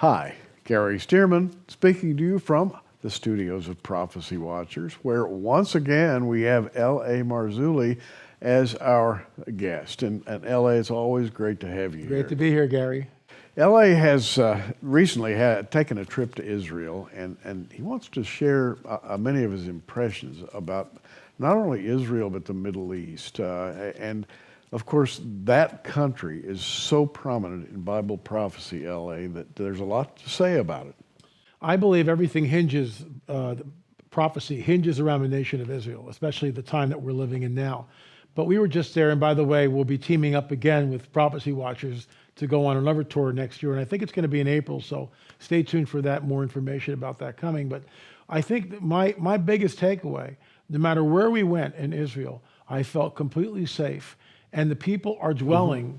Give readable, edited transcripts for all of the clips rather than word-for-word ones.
Hi, Gary Stearman speaking to you from the studios of Prophecy Watchers, where once again we have L.A. Marzulli as our guest. And L.A., it's always great to have you here. Great to be here, Gary. L.A. has recently taken a trip to Israel, and he wants to share many of his impressions about not only Israel, but the Middle East. And of course, that country is so prominent in Bible prophecy, L.A., that there's a lot to say about it. I believe everything hinges, prophecy hinges around the nation of Israel, especially the time that we're living in now. But we were just there, and by the way, we'll be teaming up again with Prophecy Watchers to go on another tour next year, and I think it's going to be in April, so stay tuned for that, more information about that coming. But I think that my biggest takeaway, no matter where we went in Israel, I felt completely safe, and the people are dwelling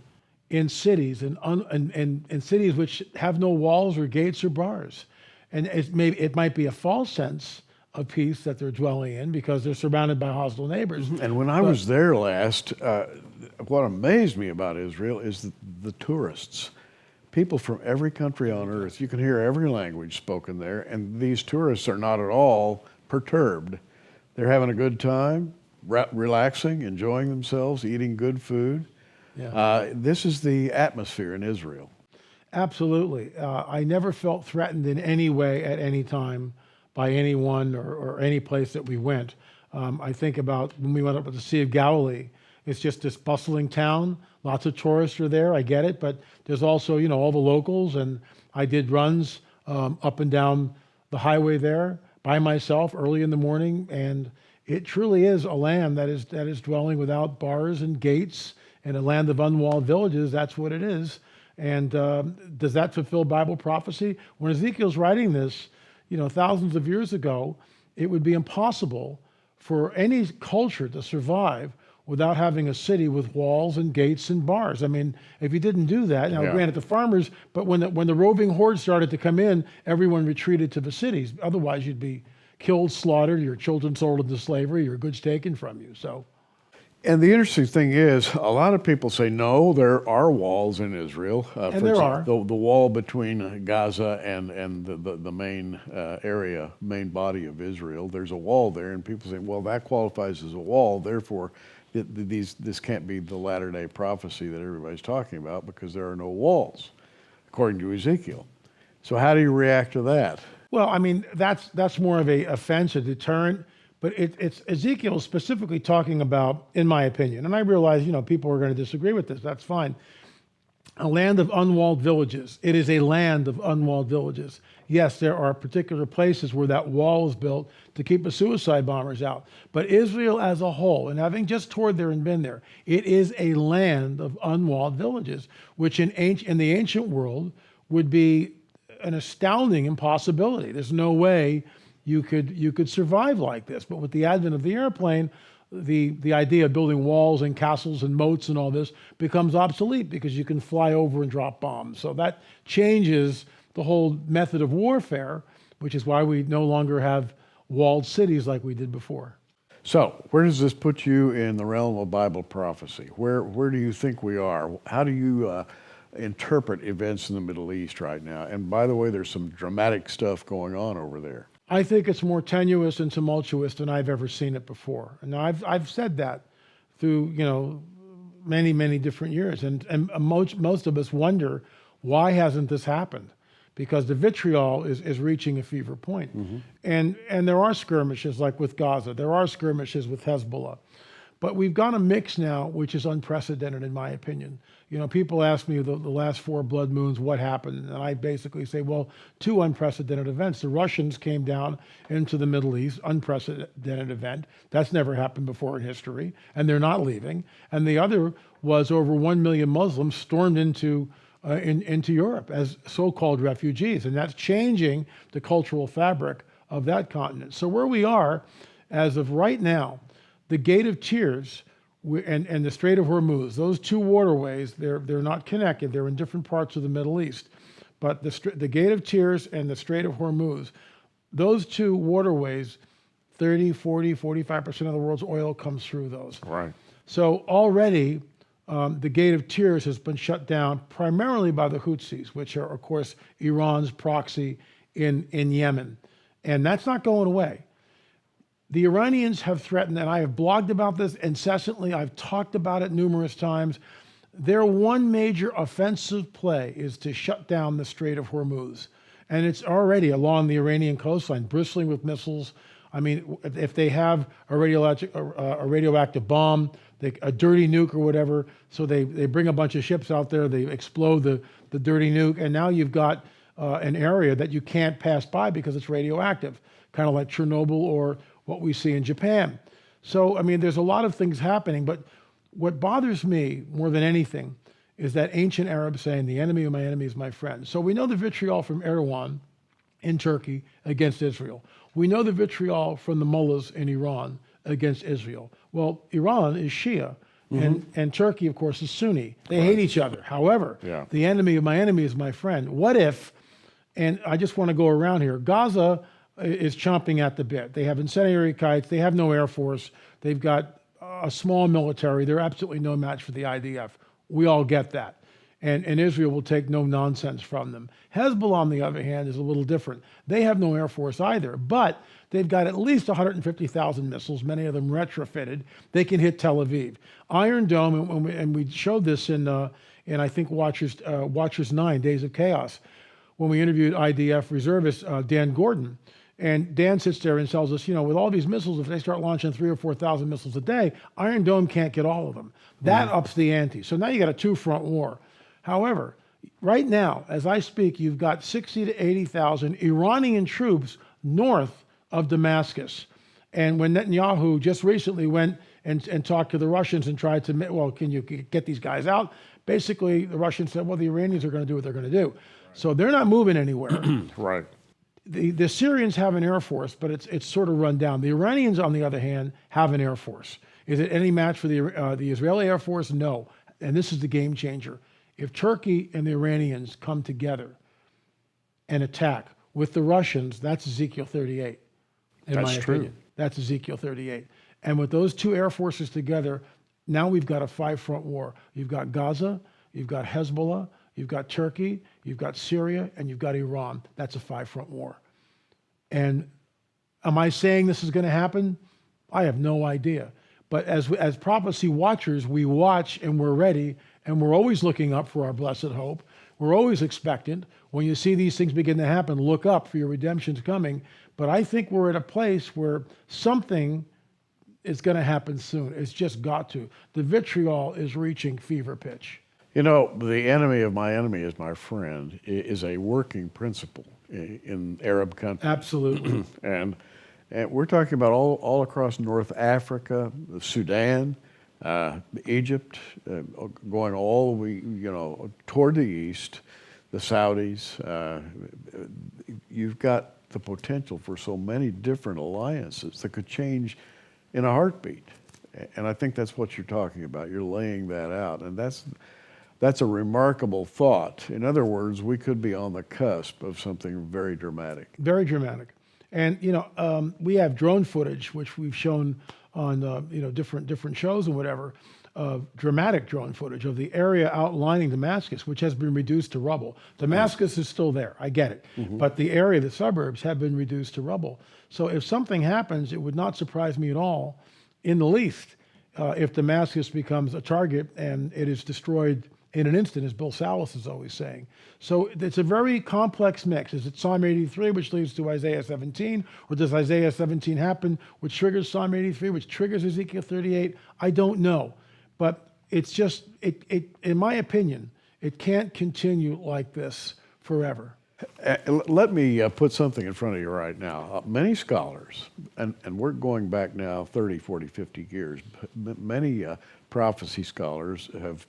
in cities, and cities which have no walls or gates or bars. And it might be a false sense of peace that they're dwelling in because they're surrounded by hostile neighbors. And when I was there last, what amazed me about Israel is the tourists. People from every country on earth. You can hear every language spoken there, and these tourists are not at all perturbed. They're having a good time, relaxing, enjoying themselves, eating good food. Yeah. This is the atmosphere in Israel. Absolutely. I never felt threatened in any way at any time by anyone or any place that we went. I think about when we went up to the Sea of Galilee. It's just this bustling town. Lots of tourists are there. I get it, but there's also, all the locals. And I did runs up and down the highway there by myself early in the morning. And it truly is a land that is dwelling without bars and gates, and a land of unwalled villages. That's what it is. And does that fulfill Bible prophecy? When Ezekiel's writing this, thousands of years ago, it would be impossible for any culture to survive without having a city with walls and gates and bars. I mean, if you didn't do that, now granted the farmers, but when the roving hordes started to come in, everyone retreated to the cities. Otherwise, you'd be killed, slaughtered, your children sold into slavery, your goods taken from you. So. And the interesting thing is, a lot of people say, no, there are walls in Israel. And there are. The wall between Gaza and the main area, main body of Israel, there's a wall there. And people say, well, that qualifies as a wall. Therefore, this can't be the latter-day prophecy that everybody's talking about because there are no walls, according to Ezekiel. So how do you react to that? Well, I mean, that's more of a offense, a deterrent. But it's Ezekiel specifically talking about, in my opinion, and I realize, people are going to disagree with this. That's fine. A land of unwalled villages. It is a land of unwalled villages. Yes, there are particular places where that wall is built to keep the suicide bombers out. But Israel as a whole, and having just toured there and been there, it is a land of unwalled villages, which in the ancient world would be an astounding impossibility. There's no way you could survive like this. But with the advent of the airplane, the idea of building walls and castles and moats and all this becomes obsolete because you can fly over and drop bombs. So that changes the whole method of warfare, which is why we no longer have walled cities like we did before. So where does this put you in the realm of Bible prophecy? Where do you think we are? How do you interpret events in the Middle East right now? And by the way, there's some dramatic stuff going on over there. I think it's more tenuous and tumultuous than I've ever seen it before. And I've said that through, many, many different years. And most of us wonder, why hasn't this happened? Because the vitriol is reaching a fever point. And there are skirmishes like with Gaza. There are skirmishes with Hezbollah. But we've got a mix now, which is unprecedented in my opinion. People ask me the last 4 blood moons, what happened? And I basically say, well, 2 unprecedented events. The Russians came down into the Middle East, unprecedented event. That's never happened before in history, and they're not leaving. And the other was over 1 million Muslims stormed into Europe as so-called refugees, and that's changing the cultural fabric of that continent. So where we are, as of right now, the Gate of Tears and the Strait of Hormuz, those 2 waterways, they're not connected. They're in different parts of the Middle East. But the Gate of Tears and the Strait of Hormuz, those 2 waterways, 30, 40, 45% of the world's oil comes through those. Right. So already the Gate of Tears has been shut down primarily by the Houthis, which are, of course, Iran's proxy in Yemen. And that's not going away. The Iranians have threatened, and I have blogged about this incessantly, I've talked about it numerous times. Their one major offensive play is to shut down the Strait of Hormuz. And it's already along the Iranian coastline, bristling with missiles. I mean, if they have a radioactive bomb, a dirty nuke or whatever, so they bring a bunch of ships out there, they explode the dirty nuke, and now you've got an area that you can't pass by because it's radioactive, kind of like Chernobyl or what we see in Japan. So, I mean, there's a lot of things happening, but what bothers me more than anything is that ancient Arab saying, the enemy of my enemy is my friend. So we know the vitriol from Erdogan in Turkey against Israel. We know the vitriol from the mullahs in Iran against Israel. Well, Iran is Shia, and Turkey, of course, is Sunni. They hate each other. However, the enemy of my enemy is my friend. What if, and I just want to go around here, Gaza is chomping at the bit. They have incendiary kites. They have no air force. They've got a small military. They're absolutely no match for the IDF. We all get that. And Israel will take no nonsense from them. Hezbollah, on the other hand, is a little different. They have no air force either, but they've got at least 150,000 missiles, many of them retrofitted. They can hit Tel Aviv. Iron Dome, and we showed this in I think Watchers 9, Days of Chaos, when we interviewed IDF reservist Dan Gordon. And Dan sits there and tells us, with all these missiles, if they start launching 3,000 or 4,000 missiles a day, Iron Dome can't get all of them. That ups the ante. So now you got a two-front war. However, right now, as I speak, you've got 60 to 80,000 Iranian troops north of Damascus. And when Netanyahu just recently went and talked to the Russians and tried to, well, can you get these guys out? Basically, the Russians said, well, the Iranians are going to do what they're going to do. Right. So they're not moving anywhere. Right. The Syrians have an air force, but it's sort of run down. The Iranians, on the other hand, have an air force. Is it any match for the Israeli Air Force? No. And this is the game changer. If Turkey and the Iranians come together and attack with the Russians, that's Ezekiel 38, in my opinion. That's Ezekiel 38. And with those two air forces together, now we've got a five-front war. You've got Gaza, you've got Hezbollah, you've got Turkey, you've got Syria, and you've got Iran. That's a five-front war. And am I saying this is going to happen? I have no idea. But as prophecy watchers, we watch and we're ready, and we're always looking up for our blessed hope. We're always expectant. When you see these things begin to happen, look up, for your redemption's coming. But I think we're at a place where something is going to happen soon. It's just got to. The vitriol is reaching fever pitch. The enemy of my enemy is my friend is a working principle in Arab countries. Absolutely. And we're talking about all across North Africa, Sudan, Egypt, going all the way, toward the east, the Saudis. You've got the potential for so many different alliances that could change in a heartbeat. And I think that's what you're talking about. You're laying that out. And that's a remarkable thought. In other words, we could be on the cusp of something very dramatic. Very dramatic. And, we have drone footage, which we've shown on, different shows and whatever, dramatic drone footage of the area outlining Damascus, which has been reduced to rubble. Damascus is still there. I get it. But the area, the suburbs, have been reduced to rubble. So if something happens, it would not surprise me at all, in the least, if Damascus becomes a target and it is destroyed in an instant, as Bill Salas is always saying. So it's a very complex mix. Is it Psalm 83, which leads to Isaiah 17? Or does Isaiah 17 happen, which triggers Psalm 83, which triggers Ezekiel 38? I don't know. But it's just, in my opinion, it can't continue like this forever. Let me put something in front of you right now. Many scholars, and we're going back now 30, 40, 50 years, many prophecy scholars have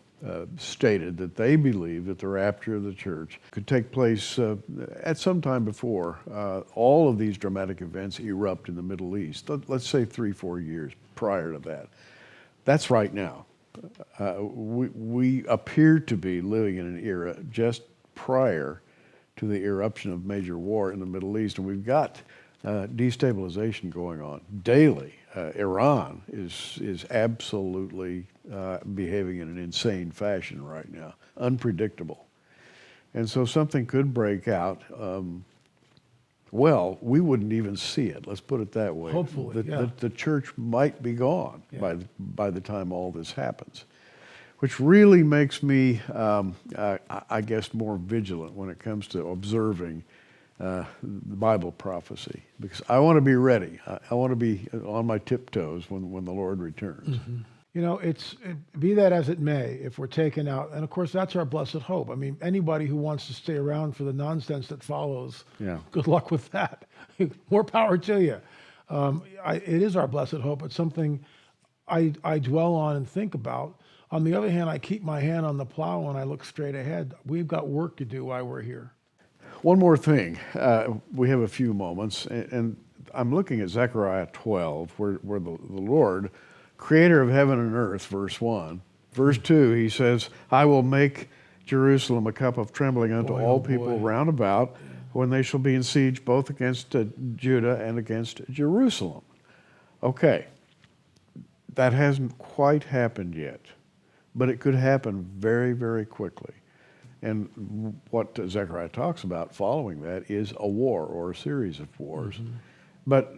stated that they believe that the rapture of the church could take place at some time before all of these dramatic events erupt in the Middle East. Let's say 3-4 years prior to that. That's right now. We appear to be living in an era just prior to the eruption of major war in the Middle East, and we've got destabilization going on daily. Iran is absolutely behaving in an insane fashion right now, unpredictable. And so something could break out. Well, we wouldn't even see it. Let's put it that way. Hopefully, yeah. The church might be gone Yeah. by the time all this happens, which really makes me, I guess, more vigilant when it comes to observing the Bible prophecy, because I want to be ready. I want to be on my tiptoes when the Lord returns. Mm-hmm. You know, be that as it may, if we're taken out, and of course that's our blessed hope. I mean, anybody who wants to stay around for the nonsense that follows, Yeah. good luck with that. More power to you. It is our blessed hope. It's something I dwell on and think about. On the other hand, I keep my hand on the plow and I look straight ahead. We've got work to do while we're here. One more thing. We have a few moments, and I'm looking at Zechariah 12, where the Lord, creator of heaven and earth, verse 1. Verse 2, he says, I will make Jerusalem a cup of trembling unto Boy, all oh people boy. round about, when they shall be in siege both against Judah and against Jerusalem. Okay, that hasn't quite happened yet, but it could happen very, very quickly. And what Zechariah talks about following that is a war or a series of wars. Mm-hmm. But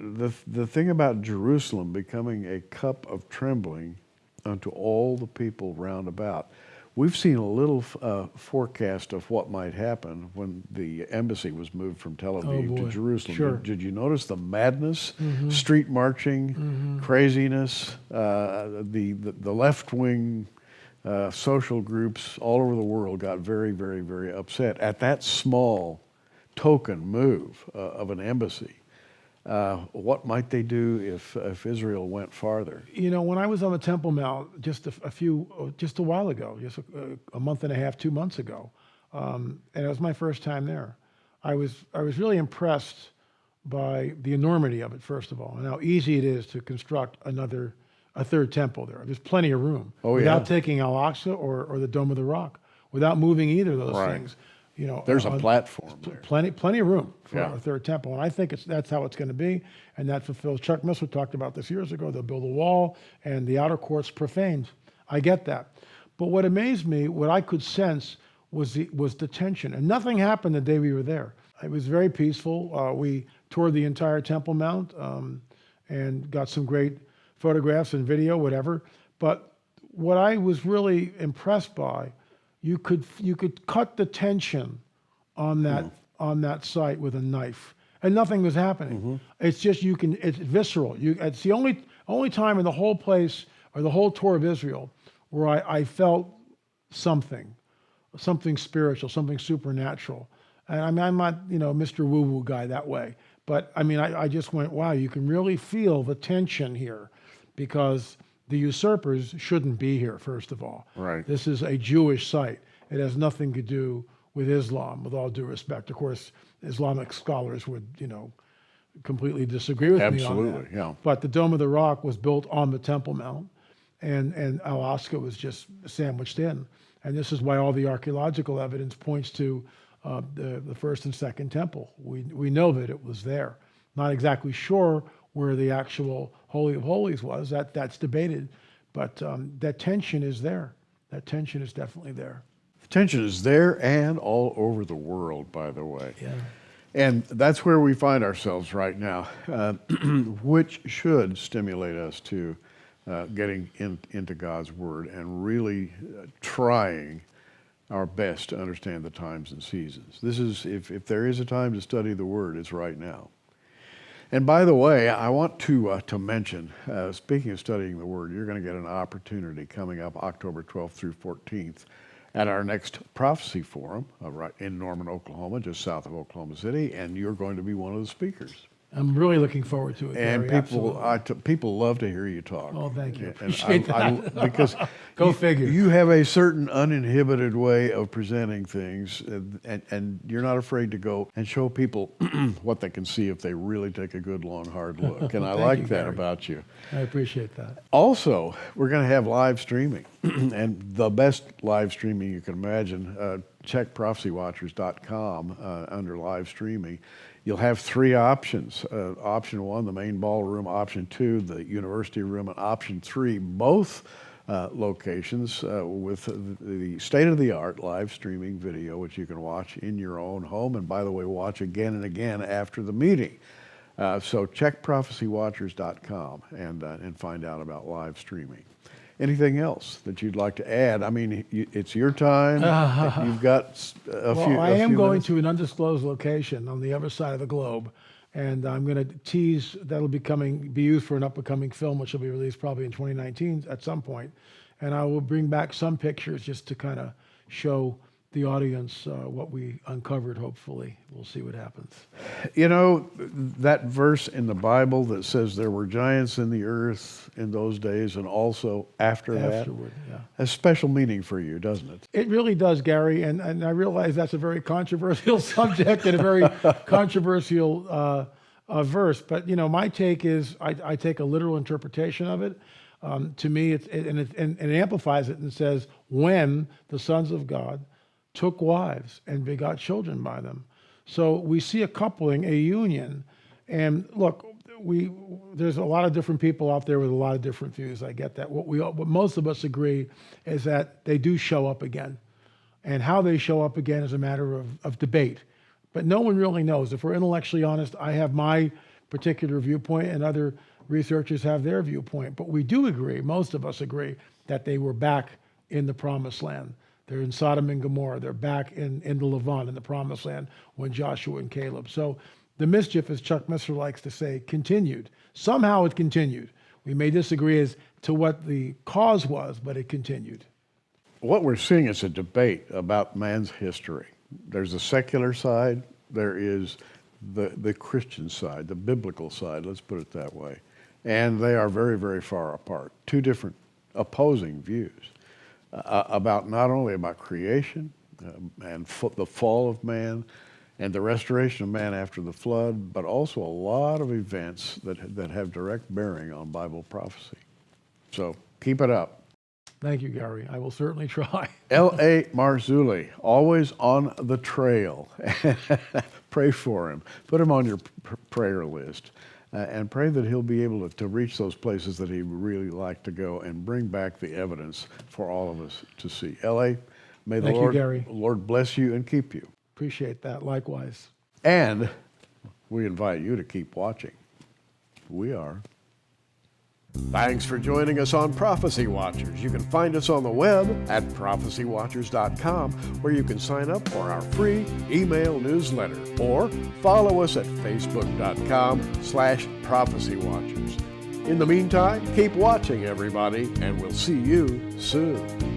the thing about Jerusalem becoming a cup of trembling unto all the people round about, we've seen a little forecast of what might happen when the embassy was moved from Tel Aviv to Jerusalem. Sure. Did you notice the madness, street marching, craziness, the left-wing social groups all over the world got very, very, very upset at that small token move of an embassy. What might they do if Israel went farther? You know, when I was on the Temple Mount just a while ago, just a month and a half, 2 months ago, and it was my first time there, I was really impressed by the enormity of it, first of all, and how easy it is to construct a third temple there. There's plenty of room without taking Al-Aqsa or the Dome of the Rock, without moving either of those things. You know, there's a platform there. Plenty of room for a third temple, and I think that's how it's going to be, and that fulfills. Chuck Missler talked about this years ago. They'll build a wall, and the outer court's profaned. I get that, but what amazed me, what I could sense, was the tension, and nothing happened the day we were there. It was very peaceful. We toured the entire Temple Mount and got some great photographs and video, whatever. But what I was really impressed by, you could cut the tension on that site with a knife, and nothing was happening. It's just it's visceral. It's the only time in the whole place or the whole tour of Israel where I felt something spiritual, something supernatural. And I mean, I'm not Mr. Woo Woo guy that way, but I mean I just went, wow, you can really feel the tension here, because the usurpers shouldn't be here, first of all. Right. This is a Jewish site. It has nothing to do with Islam, with all due respect. Of course, Islamic scholars would, completely disagree with me on that. Absolutely, yeah. But the Dome of the Rock was built on the Temple Mount, and Al-Aqsa was just sandwiched in. And this is why all the archaeological evidence points to the first and second temple. We know that it was there. Not exactly sure where the actual Holy of Holies was. That's debated, but that tension is there. That tension is definitely there. The tension is there and all over the world, by the way. Yeah. And that's where we find ourselves right now, which should stimulate us to getting into God's Word and really trying our best to understand the times and seasons. This is, if there is a time to study the Word, it's right now. And by the way, I want to mention, speaking of studying the Word, you're going to get an opportunity coming up October 12th through 14th at our next Prophecy Forum right in Norman, Oklahoma, just south of Oklahoma City, and you're going to be one of the speakers. I'm really looking forward to it, And Gary, people love to hear you talk. Oh, thank you. And Appreciate that. because Go figure. You have a certain uninhibited way of presenting things, and you're not afraid to go and show people what they can see if they really take a good, long, hard look. And I like that Gary. about you. I appreciate that. Also, we're going to have live streaming, and the best live streaming you can imagine. check prophecywatchers.com under live streaming, you'll have three options. Option one, the main ballroom. Option two, the university room. And option three, both locations with the state-of-the-art live streaming video, which you can watch in your own home. And by the way, watch again and again after the meeting. So check prophecywatchers.com and find out about live streaming. Anything else that you'd like to add? I mean, it's your time. You've got a few. Well, I am going minutes. to an undisclosed location on the other side of the globe, and I'm going to tease that'll be used for an up-and-coming film, which will be released probably in 2019 at some point. And I will bring back some pictures just to kind of show the audience what we uncovered. Hopefully, we'll see what happens. You know, that verse in the Bible that says there were giants in the earth in those days and also Afterward, yeah. has special meaning for you, doesn't it? It really does, Gary, and I realize that's a very controversial subject and a very controversial verse. But you know, my take is I take a literal interpretation of it. To me, it amplifies it and says, when the sons of God took wives and begot children by them. So we see a coupling, a union. And look, there's a lot of different people out there with a lot of different views. I get that. What most of us agree is that they do show up again. And how they show up again is a matter of debate. But no one really knows. If we're intellectually honest, I have my particular viewpoint and other researchers have their viewpoint. But we do agree, most of us agree, that they were back in the promised land. They're in Sodom and Gomorrah. They're back in the Levant, in the promised land, when Joshua and Caleb. So the mischief, as Chuck Missler likes to say, continued. Somehow it continued. We may disagree as to what the cause was, but it continued. What we're seeing is a debate about man's history. There's a secular side. There is the Christian side, the biblical side, let's put it that way. And they are very, very far apart. Two different opposing views. About not only about creation and the fall of man and the restoration of man after the flood, but also a lot of events that have direct bearing on Bible prophecy. So keep it up. Thank you, Gary. I will certainly try. L.A. Marzulli, always on the trail. Pray for him. Put him on your prayer list. And pray that he'll be able to reach those places that he'd really like to go and bring back the evidence for all of us to see. L.A., may the Lord bless you and keep you. Appreciate that. Likewise. And we invite you to keep watching. We are. Thanks for joining us on Prophecy Watchers. You can find us on the web at prophecywatchers.com, where you can sign up for our free email newsletter, or follow us at facebook.com/prophecywatchers. In the meantime, keep watching, everybody, and we'll see you soon.